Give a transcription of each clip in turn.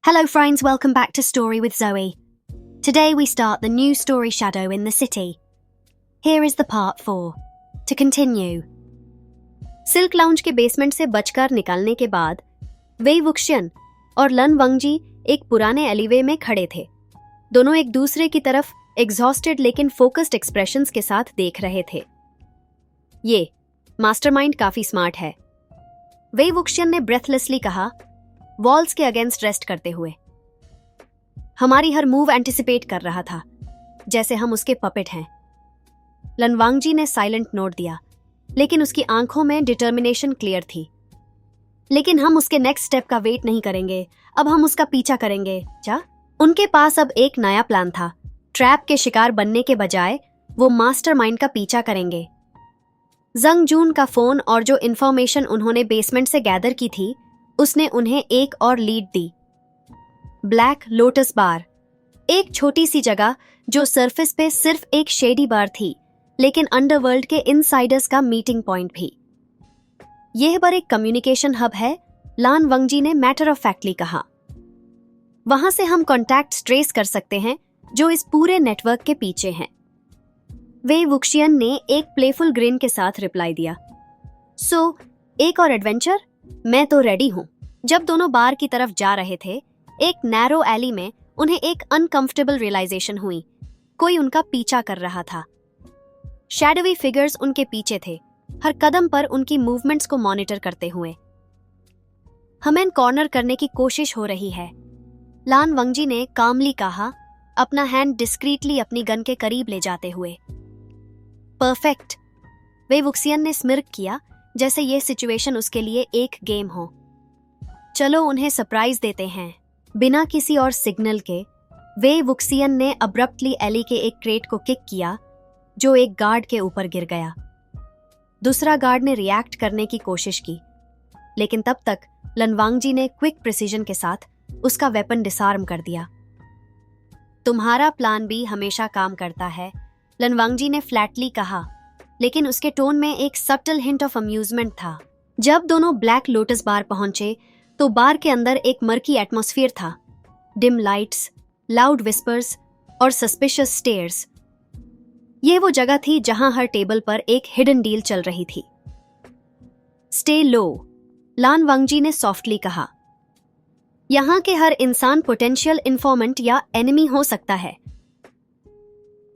Hello friends, welcome back to Story with Zoe. Today we start the new story Shadow in the City. Here is the part 4. To continue. Silk lounge के basement से बचकर निकलने के बाद वेई वुक्शियन और लन वंगजी एक पुराने एलिवे में खड़े थे। दोनों एक दूसरे की तरफ एग्जॉस्टेड लेकिन फोकस्ड एक्सप्रेशंस के साथ देख रहे थे। ये मास्टरमाइंड काफी स्मार्ट है, वेई वुक्शियन ने ब्रेथलेसली कहा, वॉल्स के अगेंस्ट रेस्ट करते हुए। हमारी हर मूव एंटिसिपेट कर रहा था, जैसे हम उसके पपेट हैं। लनवांगजी ने साइलेंट नोट दिया, लेकिन उसकी आंखों में डिटर्मिनेशन क्लियर थी। लेकिन हम उसके नेक्स्ट स्टेप का वेट नहीं करेंगे, अब हम उसका पीछा करेंगे। क्या? उनके पास अब एक नया प्लान था। ट्रैप के शिकार बनने के बजाय वो मास्टरमाइंड का पीछा करेंगे। जंग जून का फोन और जो इन्फॉर्मेशन उन्होंने बेसमेंट से गैदर की थी, उसने उन्हें एक और लीड दी। ब्लैक लोटस बार, एक छोटी सी जगह जो सरफेस पे सिर्फ एक शेडी बार थी, लेकिन अंडरवर्ल्ड के इनसाइडर्स का मीटिंग पॉइंट भी। यह बार एक कम्युनिकेशन हब है, लान वंगजी ने मैटर ऑफ फैक्टली कहा। वहां से हम कॉन्टैक्ट्स ट्रेस कर सकते हैं जो इस पूरे नेटवर्क के पीछे हैं। वेई वुक्शियन ने एक प्लेफुल ग्रिन के साथ रिप्लाई दिया, सो एक और एडवेंचर? मैं तो रेडी हूं। जब दोनों बार की तरफ जा रहे थे, एक नैरो एली में उन्हें एक अनकंफर्टेबल रियलाइजेशन हुई। कोई उनका पीछा कर रहा था। शैडोवी फिगर्स उनके पीछे थे, हर कदम पर उनकी मूवमेंट्स को मॉनिटर करते हुए। हमें कॉर्नर करने की कोशिश हो रही है, लान वंगजी ने कामली कहा, अपना हैंड डिस्क्रीटली अपनी गन के करीब ले जाते हुए। परफेक्ट, वेई वुक्शियन ने स्मिर्क किया, जैसे ये सिचुएशन उसके लिए एक गेम हो। चलो उन्हें सरप्राइज देते हैं। बिना किसी और सिग्नल के वेई वुक्शियन ने अब्रप्टली एली के एक क्रेट को किक किया जो एक गार्ड के ऊपर गिर गया। दूसरा गार्ड ने रिएक्ट करने की कोशिश की, लेकिन तब तक लनवांगजी ने क्विक प्रिसीजन के साथ उसका वेपन डिसआर्म कर दिया। तुम्हारा प्लान भी हमेशा काम करता है, लनवांगजी ने फ्लैटली कहा, लेकिन उसके टोन में एक सटल हिंट ऑफ अम्यूजमेंट था। जब दोनों ब्लैक लोटस बार पहुंचे तो बार के अंदर एक मर्की एटमॉस्फेयर था। डिम लाइट्स, लाउड विस्पर्स और सस्पिशियस स्टेयर्स। ये वो जगह थी जहां हर टेबल पर एक हिडन डील चल रही थी। स्टे लो, लान वंगजी ने सॉफ्टली कहा। यहां के हर इंसान पोटेंशियल इन्फॉर्मेंट या एनिमी हो सकता है।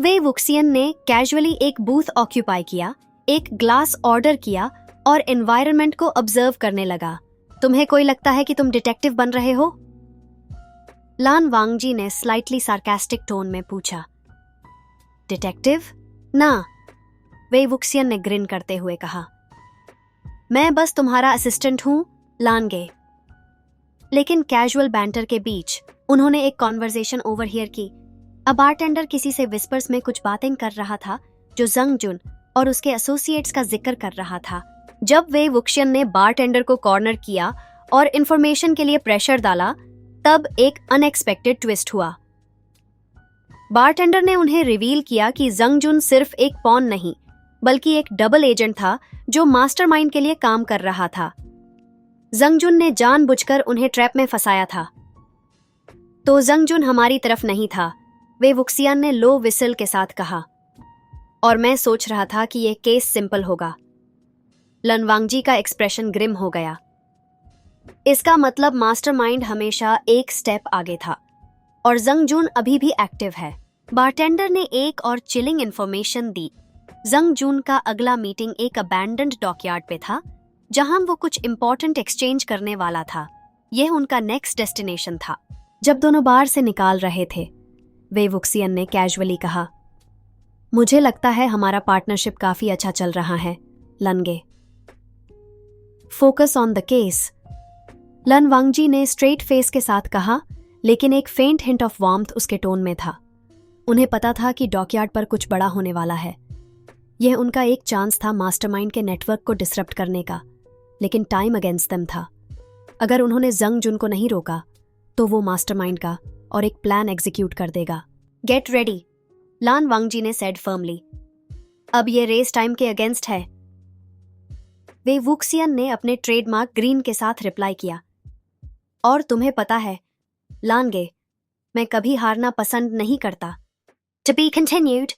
वेई वुक्शियन ने कैजुअली एक बूथ ऑक्यूपाई किया, एक ग्लास ऑर्डर किया और एनवायरनमेंट को ऑब्जर्व करने लगा। तुम्हें कोई लगता है कि तुम डिटेक्टिव बन रहे हो? लान वांगजी ने स्लाइटली सार्कास्टिक टोन में पूछा। डिटेक्टिव? ना, वेई वुक्शियन ने ग्रिन करते हुए कहा। मैं बस तुम्हारा असिस्टेंट हूं, लानगे। लेकिन कैजुअल बैंटर के बीच उन्होंने एक कॉन्वर्सेशन ओवरहियर की। अब बारटेंडर किसी से विस्पर्स में कुछ बातें कर रहा था जो जंग जुन और उसके एसोसिएट्स का जिक्र कर रहा था। जब वेई वुक्शियन ने बारटेंडर को कॉर्नर किया और इंफॉर्मेशन के लिए प्रेशर डाला, तब एक अनएक्सपेक्टेड ट्विस्ट हुआ। बारटेंडर ने उन्हें रिवील किया कि जंग जुन सिर्फ एक पॉन नहीं, बल्कि एक डबल एजेंट था जो मास्टरमाइंड के लिए काम कर रहा था। जंग जुन ने जानबूझकर उन्हें ट्रैप में फंसाया था। तो जंग जुन हमारी तरफ नहीं था, वेई वुक्शियन ने लो विसल के साथ कहा। और मैं सोच रहा था कि यह केस सिंपल होगा। लनवांगजी का एक्सप्रेशन ग्रिम हो गया। इसका मतलब मास्टरमाइंड हमेशा एक स्टेप आगे था और जंग जून अभी भी एक्टिव है। बारटेंडर ने एक और चिलिंग इंफॉर्मेशन दी। जंग जून का अगला मीटिंग एक अबैंडन्ड डॉकयार्ड पे था, जहां वो कुछ इंपॉर्टेंट एक्सचेंज करने वाला था। यह उनका नेक्स्ट डेस्टिनेशन था। जब दोनों बार से निकाल रहे थे, वेई वुक्शियन ने कैजुअली कहा, मुझे लगता है हमारा पार्टनरशिप काफी अच्छा चल रहा है, लनगे। फोकस ऑन द केस, लन वांगजी ने स्ट्रेट फेस के साथ कहा, लेकिन एक फेंट हिंट ऑफ वार्मथ उसके टोन में था। उन्हें पता था कि डॉकयार्ड पर कुछ बड़ा होने वाला है। यह उनका एक चांस था मास्टरमाइंड के नेटवर्क को डिसरप्ट करने का, लेकिन टाइम अगेंस्ट देम था। अगर उन्होंने जंग जुन को नहीं रोका, तो वो मास्टरमाइंड का और एक प्लान एग्जीक्यूट कर देगा। गेट रेडी, लान वांगजी ने सेड फर्मली। अब ये रेस टाइम के अगेंस्ट है। वेई वुक्शियन ने अपने ट्रेडमार्क ग्रीन के साथ रिप्लाई किया। और तुम्हें पता है, लानगे, मैं कभी हारना पसंद नहीं करता. To be continued.